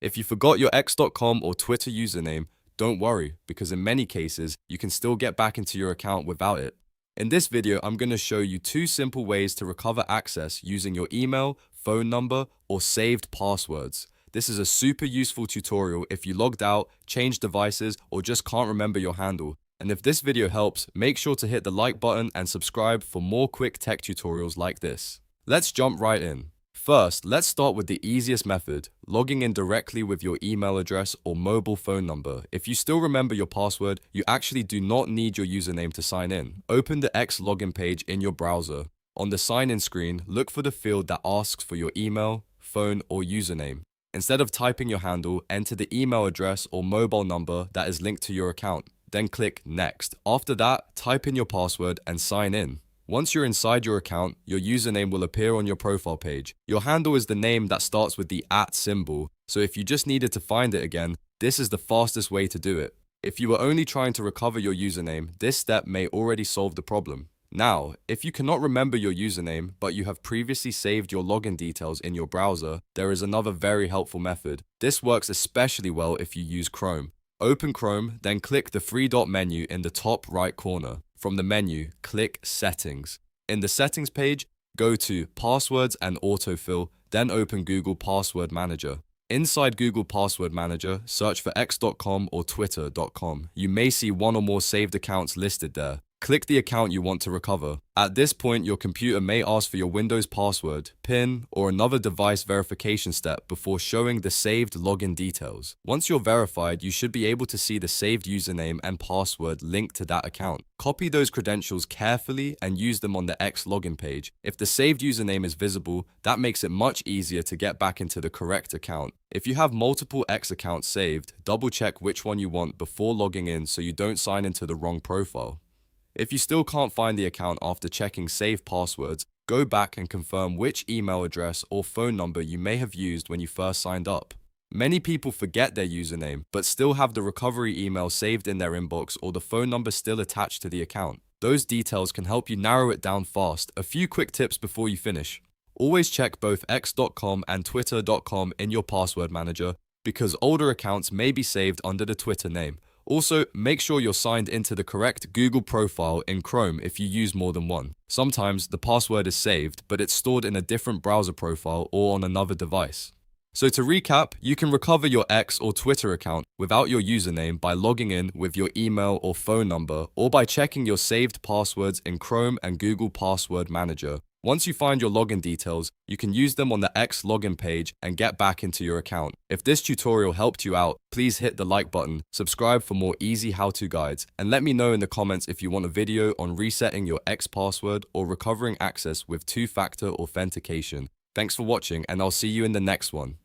If you forgot your X.com or Twitter username, don't worry, because in many cases, you can still get back into your account without it. In this video, I'm going to show you 2 simple ways to recover access using your email, phone number, or saved passwords. This is a super useful tutorial if you logged out, changed devices, or just can't remember your handle. And if this video helps, make sure to hit the like button and subscribe for more quick tech tutorials like this. Let's jump right in. First, let's start with the easiest method, logging in directly with your email address or mobile phone number. If you still remember your password, you actually do not need your username to sign in. Open the X login page in your browser. On the sign-in screen, look for the field that asks for your email, phone, or username. Instead of typing your handle, enter the email address or mobile number that is linked to your account. Then click Next. After that, type in your password and sign in. Once you're inside your account, your username will appear on your profile page. Your handle is the name that starts with the @ symbol, so if you just needed to find it again, this is the fastest way to do it. If you were only trying to recover your username, this step may already solve the problem. Now, if you cannot remember your username, but you have previously saved your login details in your browser, there is another very helpful method. This works especially well if you use Chrome. Open Chrome, then click the 3-dot menu in the top right corner. From the menu, click Settings. In the Settings page, go to Passwords and Autofill, then open Google Password Manager. Inside Google Password Manager, search for X.com or Twitter.com. You may see one or more saved accounts listed there. Click the account you want to recover. At this point, your computer may ask for your Windows password, PIN, or another device verification step before showing the saved login details. Once you're verified, you should be able to see the saved username and password linked to that account. Copy those credentials carefully and use them on the X login page. If the saved username is visible, that makes it much easier to get back into the correct account. If you have multiple X accounts saved, double check which one you want before logging in so you don't sign into the wrong profile. If you still can't find the account after checking saved passwords, go back and confirm which email address or phone number you may have used when you first signed up. Many people forget their username, but still have the recovery email saved in their inbox or the phone number still attached to the account. Those details can help you narrow it down fast. A few quick tips before you finish. Always check both X.com and Twitter.com in your password manager because older accounts may be saved under the Twitter name. Also, make sure you're signed into the correct Google profile in Chrome if you use more than one. Sometimes the password is saved, but it's stored in a different browser profile or on another device. So to recap, you can recover your X or Twitter account without your username by logging in with your email or phone number or by checking your saved passwords in Chrome and Google Password Manager. Once you find your login details, you can use them on the X login page and get back into your account. If this tutorial helped you out, please hit the like button, subscribe for more easy how-to guides, and let me know in the comments if you want a video on resetting your X password or recovering access with 2-factor authentication. Thanks for watching, and I'll see you in the next one.